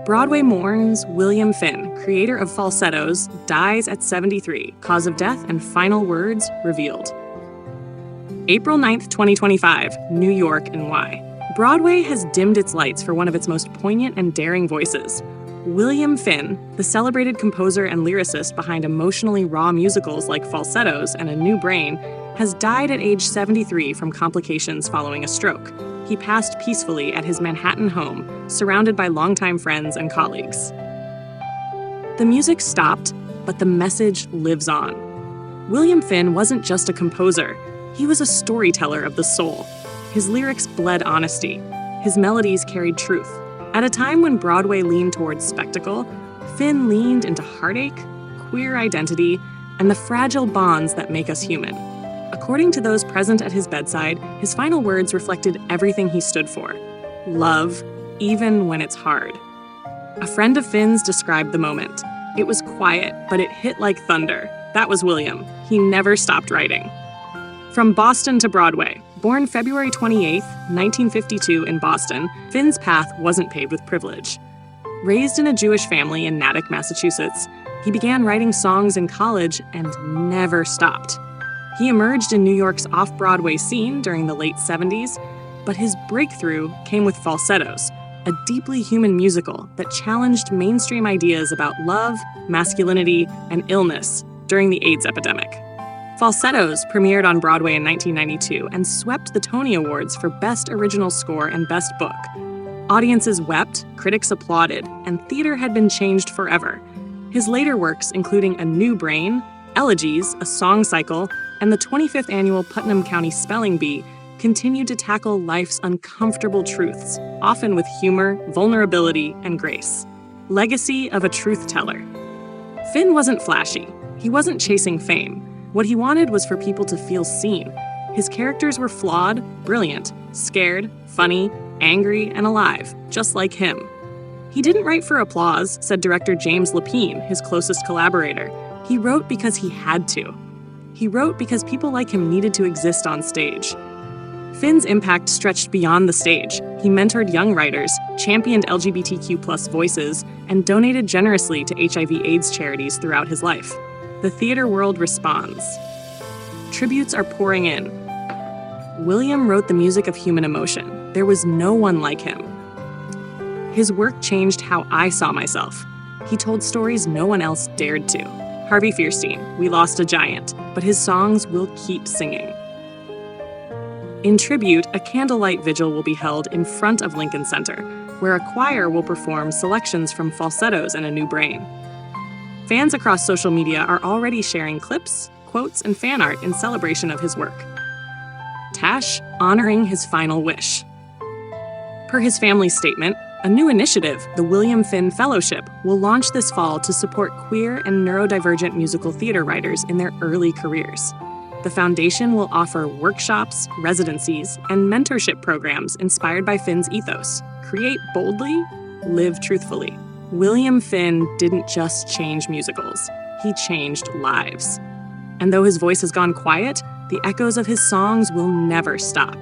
Broadway mourns William Finn, creator of Falsettos, dies at 73, cause of death and final words revealed. April 9th, 2025, New York and why. Broadway has dimmed its lights for one of its most poignant and daring voices. William Finn, the celebrated composer and lyricist behind emotionally raw musicals like Falsettos and A New Brain, has died at age 73 from complications following a stroke. He passed peacefully at his Manhattan home, surrounded by longtime friends and colleagues. The music stopped, but the message lives on. William Finn wasn't just a composer, he was a storyteller of the soul. His lyrics bled honesty. His melodies carried truth. At a time when Broadway leaned towards spectacle, Finn leaned into heartache, queer identity, and the fragile bonds that make us human. According to those present at his bedside, his final words reflected everything he stood for. Love, even when it's hard. A friend of Finn's described the moment. It was quiet, but it hit like thunder. That was William. He never stopped writing. From Boston to Broadway. Born February 28, 1952 in Boston, Finn's path wasn't paved with privilege. Raised in a Jewish family in Natick, Massachusetts, he began writing songs in college and never stopped. He emerged in New York's off-Broadway scene during the late 70s, but his breakthrough came with Falsettos, a deeply human musical that challenged mainstream ideas about love, masculinity, and illness during the AIDS epidemic. Falsettos premiered on Broadway in 1992 and swept the Tony Awards for Best Original Score and Best Book. Audiences wept, critics applauded, and theater had been changed forever. His later works, including A New Brain, Elegies, a song cycle, and the 25th annual Putnam County Spelling Bee, continued to tackle life's uncomfortable truths, often with humor, vulnerability, and grace. Legacy of a truth teller. Finn wasn't flashy. He wasn't chasing fame. What he wanted was for people to feel seen. His characters were flawed, brilliant, scared, funny, angry, and alive, just like him. He didn't write for applause, said director James Lapine, his closest collaborator. He wrote because he had to. He wrote because people like him needed to exist on stage. Finn's impact stretched beyond the stage. He mentored young writers, championed LGBTQ+ voices, and donated generously to HIV/AIDS charities throughout his life. The theater world responds. Tributes are pouring in. William wrote the music of human emotion. There was no one like him. His work changed how I saw myself. He told stories no one else dared to. Harvey Fierstein, We Lost a Giant, but his songs will keep singing. In tribute, a candlelight vigil will be held in front of Lincoln Center, where a choir will perform selections from Falsettos and A New Brain. Fans across social media are already sharing clips, quotes, and fan art in celebration of his work. Tash honoring his final wish. Per his family's statement, a new initiative, the William Finn Fellowship, will launch this fall to support queer and neurodivergent musical theater writers in their early careers. The foundation will offer workshops, residencies, and mentorship programs inspired by Finn's ethos. Create boldly, live truthfully. William Finn didn't just change musicals, he changed lives. And though his voice has gone quiet, the echoes of his songs will never stop.